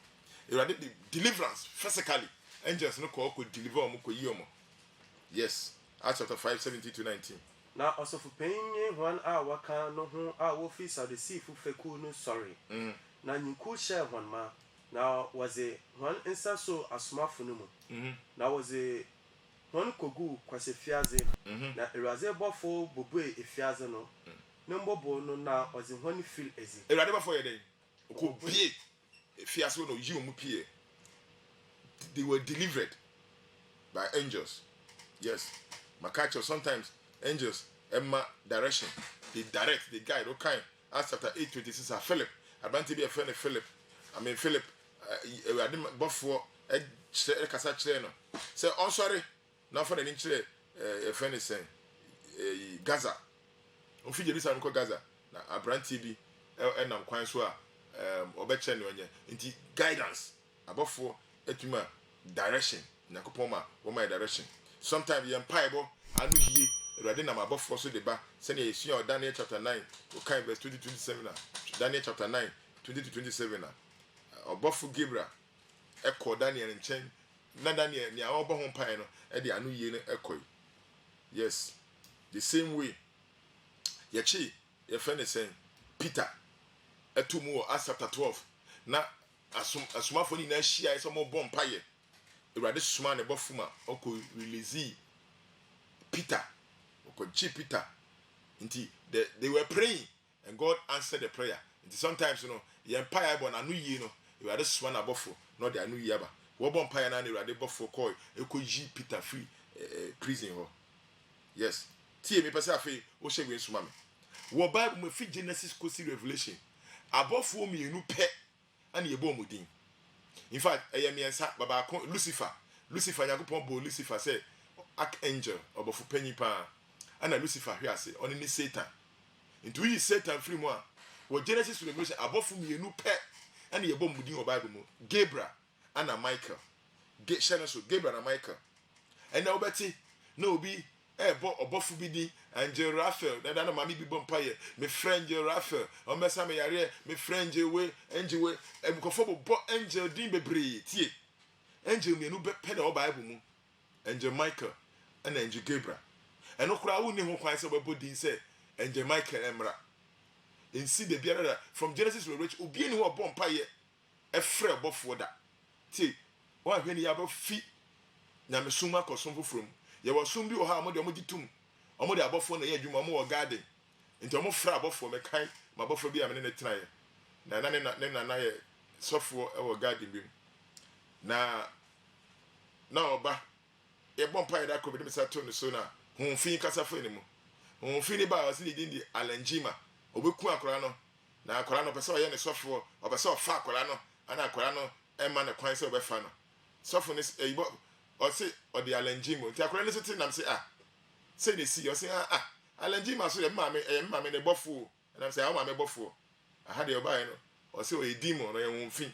Speaker 1: Awurade the deliverance physically. Angels no could deliver omo ko yi omo. Yes. Acts chapter 5 17 to 19.
Speaker 2: Na osofu penye hwan a waka no ho a wo fi Sadducee fu feku no sorry. Na nyinku hye hwan ma na waze hwan insa so asomafo no mu. Na waze hwan kogu kwase fiaze. Na Awurade bofo bobue efiaze no. Ne mbobo no na waze hwan fil ezi.
Speaker 1: Awurade bofo ye den. Ko bie efiaze no yi omu pie. They were delivered by angels. Yes. Makacho sometimes angels emma direction. They direct, they guide. Okay. Acts chapter 8:26. Philip. Abanti be a friend of Philip. Philip. I didn't buffer a kasa no. Say, oh sorry. Now for the inch a friend is saying Gaza. On Jerusalem ko Gaza. Na Abranti be and I'm quite sure obechen no nya. Inti guidance. Abofo etuma direction. Nakopoma wo my direction. Sometimes you empire anu yie Awurade na mabofo so deba sene Yesua Daniel chapter 9 okay verse 20-27 na Daniel chapter 9 20-27 na obofo Gabriel ekọ Daniel nchen na Daniel ni awo bo ho mpae no e de anu yie no ekọ. Yes, the same way yechi ye friend say Peter etumu Acts chapter 12 na asomafo ni na hia so mo bom mpae Awurade soma ne bofuma okọ release Peter, Peter. They were praying and God answered the prayer. Sometimes the empire born anu ye no, you are this one abofo, not the anu yaba. What empire na you are the bofo call G Peter free prison ho. Yes. Tie me pese afi o she we nsuma me. Wo Bible me fi Genesis kosi Revelation. Abofo me enu pe ana ye bo mudin. In fact, miensa baba Lucifer Yakopon bo Lucifer say archangel obofu penyi pa ana Lucifer hwe ase oni ni Satan into yi Satan free mo a wo Genesis Revelation abofu mienu pe ana ye bom mudin o Bible mu Gabriel ana Michael Gabriel and Michael and now obeti na obi bo obofu bi di Angel Raphael na na mami bi bom pa ye me friend Angel Raphael o mesa me yare me friend angel we emkofo bo angel din bebre tie angel mienu pe na o Bible mu Angel Michael and Angel Gabriel. And no crowd wouldn't have quite so din say Angel Michael Emra. and see the biara from Genesis to Revelation. Obi ni wo bɔ mpaeɛ ɛfrɛ ɔbɔfoɔ da. Tie, wɔn ahwɛ ni yaba fi nyame suma kɔsom foforom. Yɛ wɔ som bi wɔ ha a ɔmo de tum. Ɔmo de abɔfoɔ na yɛ adwuma ɔmo wɔ garden. Nti ɔmo fra abɔfoɔ mɛkan ma abɔfoɔ bi a me ne tena yɛ. Na na yɛ sɔfoɔ ɛwɔ garden bi mu. Na ɔba yɛbɔ mpaeɛ da kɔ bi de me sa to ne so na honfin kasa fa ne mu. Honfin ni ba ɔsi de din di alanjima. Obeku akora no. Na akora no pɛ sɛ ɔyɛ ne sɔfoɔ, ɔpɛ sɛ ɔfa akora no, ana akora no ɛma ne kwan sɛ ɔbɛfa no. Sɔfo ne ɛyibɔ ɔsi ɔde alanjima. Nti akora ne so te nam sɛ sɛ ne si ɔsi alanjima so yɛ maame ne bɔfo. Nam sɛ maame bɔfo. Aha de ɔbae no. Ɔsi ɔyɛ demon no yɛ honfin.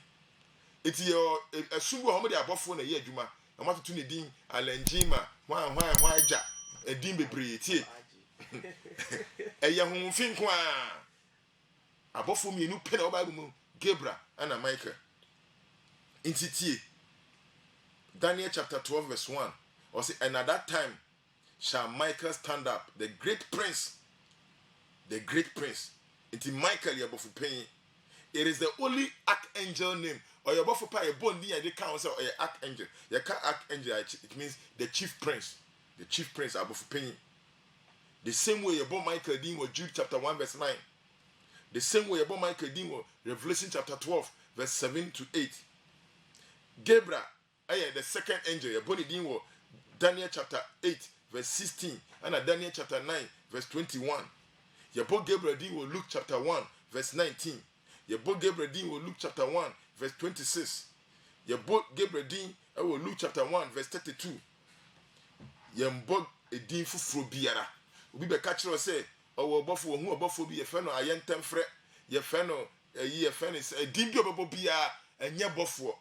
Speaker 1: Eti yɛ ɛsum bi ɔmo de abɔfo na yɛ adwuma. Ɔmo atutu ne din alanjima, hwan agya, edin bebree tie. Ɛyɛ honfin ko a abɔfo mienu pɛ na ɔbaa mu Gabriel and Michael. Nti tie Daniel chapter 12 verse 1. Or say, and at that time shall Michael stand up, the great prince. Nti Michael yɛ abɔfo panyin. It is the only archangel name. Or your buffalo pie, a bone near the council or your archangel. Your archangel, it means the chief prince. The chief prince, above penny. The same way your boy Michael Dean was Jude chapter 1, verse 9. The same way your boy Michael Dean was Revelation chapter 12, verse 7 to 8. Gabriel, the second angel, your body Dean was Daniel chapter 8, verse 16, and Daniel chapter 9, verse 21. Your boy Gabriel Dean was Luke chapter 1, verse 19. Your boy Gabriel Dean was Luke chapter 1, verse 26. Your boy Gabriel Dean was Luke chapter 1, verse 32. Your boy Dean for biara. Obi be catch us say, "Oh, bofo hu bofo bi ye fe no ayentem frɛ, ye fe no ye fe no say din bi obebo bia enye bofo."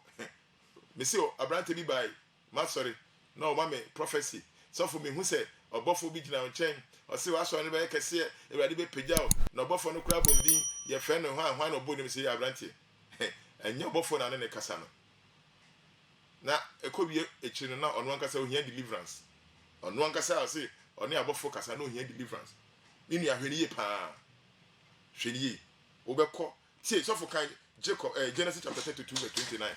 Speaker 1: Me say abrante bi bai, ma sorry. No ma me prophecy. So for me hu say obofo bi gina nchen, o say wa so ne be kese ewade be pagyaw, na obofo no kura bondin ye fe no hwan no bodim say abrante. Enye obofo na ne kasa no. Na ekobi echi no na ono ankasa ohia deliverance. Ono ankasa say oni abofo kasa no hia deliverance. Ni nua hwani ye pa. Hwani ye. Obekọ tie so for kan Jacob Genesis chapter 32 verse 29.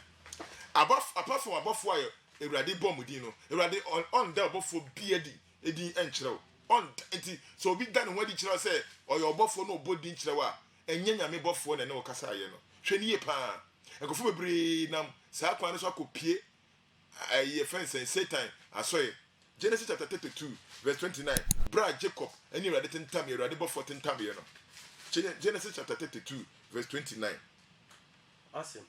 Speaker 1: Apart from abofo ayo ewrade bomudin no. Ewrade on da abofo biedi edi enkyerɛw. On enti so obi da ne ho adi kyerɛw sɛ oyo abofo no obodin kyerɛw a enye nyame bofo na ne okasa aye no. Hwani ye pa. Ekofo bebre nam saa kwan no so akopie aye fence Satan asoye. Genesis chapter 32 verse 29. Bra Jacob any ready tentam you ready before tentam you know. Genesis chapter 32 verse 29.
Speaker 2: Awesome.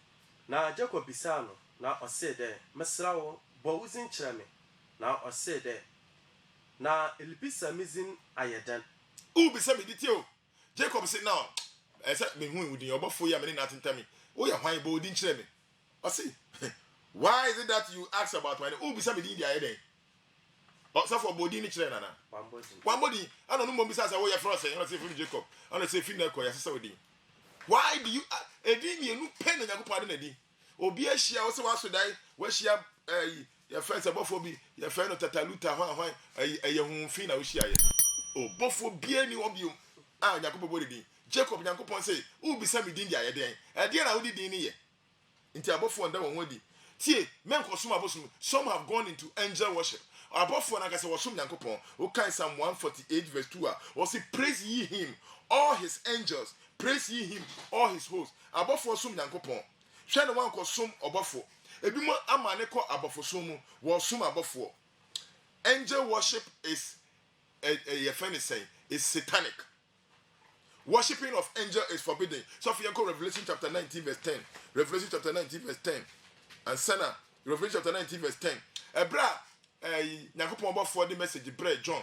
Speaker 2: Na Jacob bisano na ose de mesra wo bo uzin kyerɛ me na ose de na elibisa mizin ayedan.
Speaker 1: U bisa me ditio. Jacob say now say me hu wudin obofo ya me na tentam me. O ya hwan bo udin kyerɛ me. Ose why is it that you ask about my u bisa me din dia ayedan? So for body ni chire nana. One body. I don't know mom bisa say wo ya from say, you say from Jacob. I don't say fin na ko ya say odi. Why do you edi mi enu pen na Yakobade na di? Obi ahia wo say wa so dai, wa hia your friends abofo bi, your friend no tataluta hwan ye hu fin na wo hia ye. O bofo bia ni obi Yakobade body di. Jacob Yakobon say, "U bisa mi din dia ye den." E dia na wo di din ni ye. Nti abofo nda won wadi. Tie, men kosom abosom. Some have gone into angel worship. Abofo na kase wosom Nyankopon. O kan Psalm 148 verse 2 o say praise ye him all his angels, praise ye him all his hosts. Abofo som Nyankopon. Hwe ne wan kosom obofo. Ebi mo amane ko abofo som mu, wo som abofo. Angel worship is a friend is saying is satanic. Worshipping of angel is forbidden. So if you go Revelation chapter 19 verse 10. Revelation chapter 19 verse 10. And Sana, Revelation chapter 19 verse 10. Ebra Nyankopon bofo the message bread John.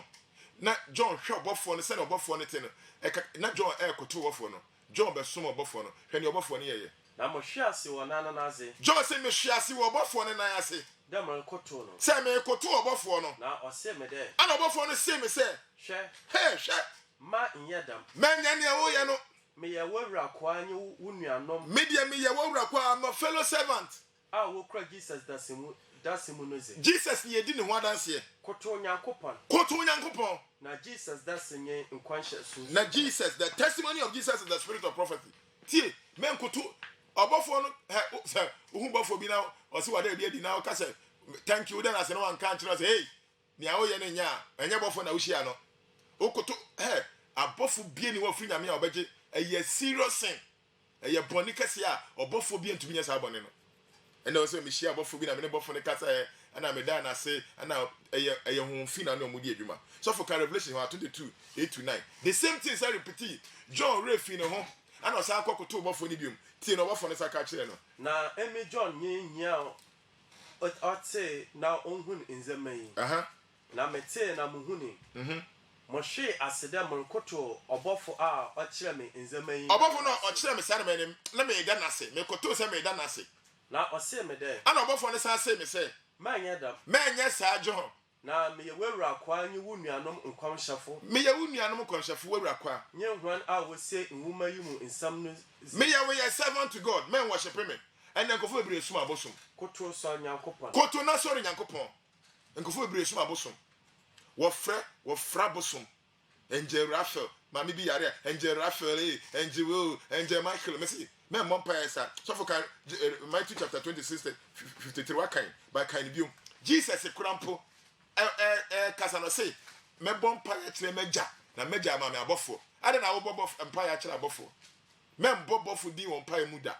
Speaker 1: Na John hwe bofo no send bofo no te no. Na John koto bofo no. John be som bofo no. Hwe ne bofo no ye.
Speaker 2: Na mo hwe ase wo nana na ase.
Speaker 1: John say me hwe ase wo bofo no na ase.
Speaker 2: Dem koto no.
Speaker 1: Say me koto bofo no.
Speaker 2: Na o say me de.
Speaker 1: Ana bofo no say me say.
Speaker 2: Hwe.
Speaker 1: Hey, hwe.
Speaker 2: Ma nyedam.
Speaker 1: Menya ne wo ye no.
Speaker 2: Me ye wawura kwa anyi wo nuanom.
Speaker 1: Media me ye wawura kwa, I'm a fellow servant.
Speaker 2: Ah wo kra Jesus dasemu that's immunoze.
Speaker 1: Jesus ni edi ne ho adanse.
Speaker 2: Koto Nyankopon.
Speaker 1: Koto Nyankopon.
Speaker 2: Na Jesus that's nye nkwanshe su.
Speaker 1: Na Jesus, the testimony of Jesus is the spirit of prophecy. Tie, men koto obofo no uhubofo bi na o se wada bi edi na o ka say thank you then as no one can tell us hey, ni a oye ne nya, enye bofo na uhia no. O koto abofo bi ni wa firi nyame a obeje eye serious sin. Eye boni kase a obofo bi ntumi nya sa boni no. And also me share abofo bi na me ne bofo ne kasa ana me da na say ana eye hu fi na no mu di adwuma. So for Revelation 22:8-9. The same thing say repeat. John refi ne ho ana o sa akokoto bofo ni biom. Tie no bofo ne sa ka kire no.
Speaker 2: Na emi John nyia o say na onhun nzemayi. Na mete na muhuni. Mo hwe aseda mo nkoto obofo a o kire me nzemayi. Obofo no o kire me sare me na me da na se. Me koto se me da na se. Na o se me de. Ana obofo ne sa se me se. Manya da. Manya sa John. Na me ye wewura kwa nyi wu nuanom nkwanhyafo. Me ye wu nuanom nkwanhyafo wewura kwa. Nye hwan a wo se nwuma yi mu nsam no. Me ye we servant to God. Men worship me. And nkofo ebire sum abosom. Koto so Nyankopon. Koto na so Nyankopon. Nkofo ebire sum abosom. Wo fra bosom. Angel Raphael, mami bi yare, Angel Raphael, Angel Michael, Messi. Men monpa esa. So for Matthew chapter 26:53 what kind by kind view. Jesus ekrampo kasa no say me bompa ya kire meja na meja ma me abofo. Ade na wo bobof empa ya kire abofo. Men bobofo di won pa mu da.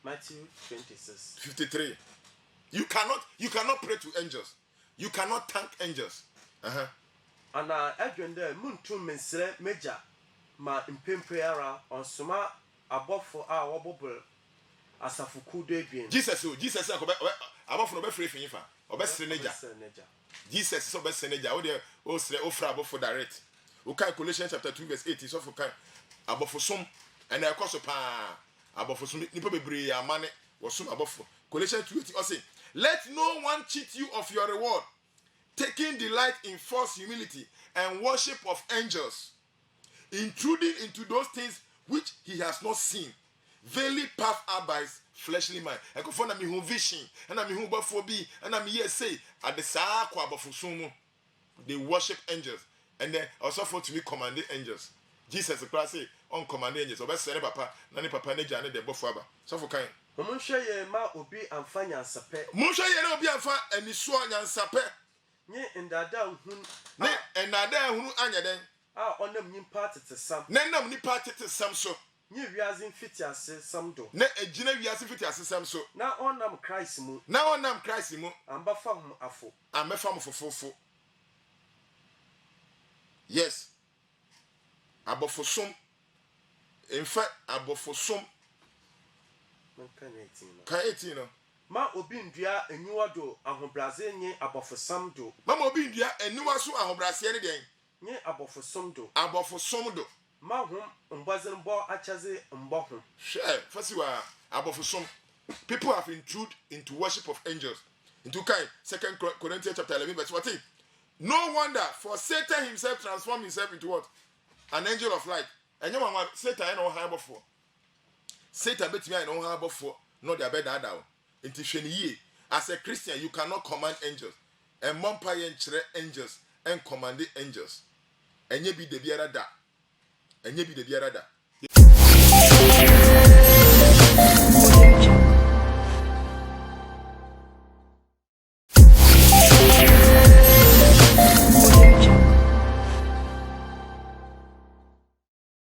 Speaker 2: Matthew 26:53. You cannot pray to angels. You cannot thank angels. Ana adwende muntu mensere meja ma mpempeara onsoma abofo a wobobol asafuku do adwen. Jesus akobe abofo no be free finfa obesere neja. Jesus so obesere neja wo de o sere o fra abofo direct. O kan Colossians chapter 2:8 so for kan abofo som and ekoso pa abofo som nipa bebre amane wo som abofo. Colossians 2:8 o say let no one cheat you of your reward, taking delight in false humility and worship of angels, intruding into those things which he has not seen, veiled puffed up by his fleshly mind. I go for me who vision, and I'm who bophobi, and I'm here say at the Saakwa Bofusumu, they worship angels, and then also for to be commanding angels. Jesus Christ say on commanding angels. So best papa, nani papa neja ne de bofuaba. So for kind. Munsha ye ma obi amfa nyansape. Munsha ye na obi amfa aniso nyansape. Nye ndada hun. Ne ndada hun anya den. Onam nyimpa tete sam. Ne nam nipa tete sam so. Nye wiase mfiti ase sam do. Ne ejina wiase mfiti ase sam so. Na onam Christ mu. Amba fam afo. Amba fam fofofo. Yes. Abofosom. In fact, abofosom. Ka 18 no. Ma obi ndua enyiwa do ahobrase nye abofosam do. Mama obi ndua enyiwa so ahobrase ne den. Nye abofosom do. Abofosom do. Ma hom mbazin bo achaze mbo ho. Sure, fasiwa abofosom. People have intruded into worship of angels. Into kind 2 Corinthians chapter 11:14. No wonder, for Satan himself transformed himself into what? An angel of light. And you want Satan I know how before. Satan bet me I know how before. Not the bed down. As a Christian, you cannot command angels. And Mompire and angels and command the angels. And ye be the biarada. And ye be the biarada.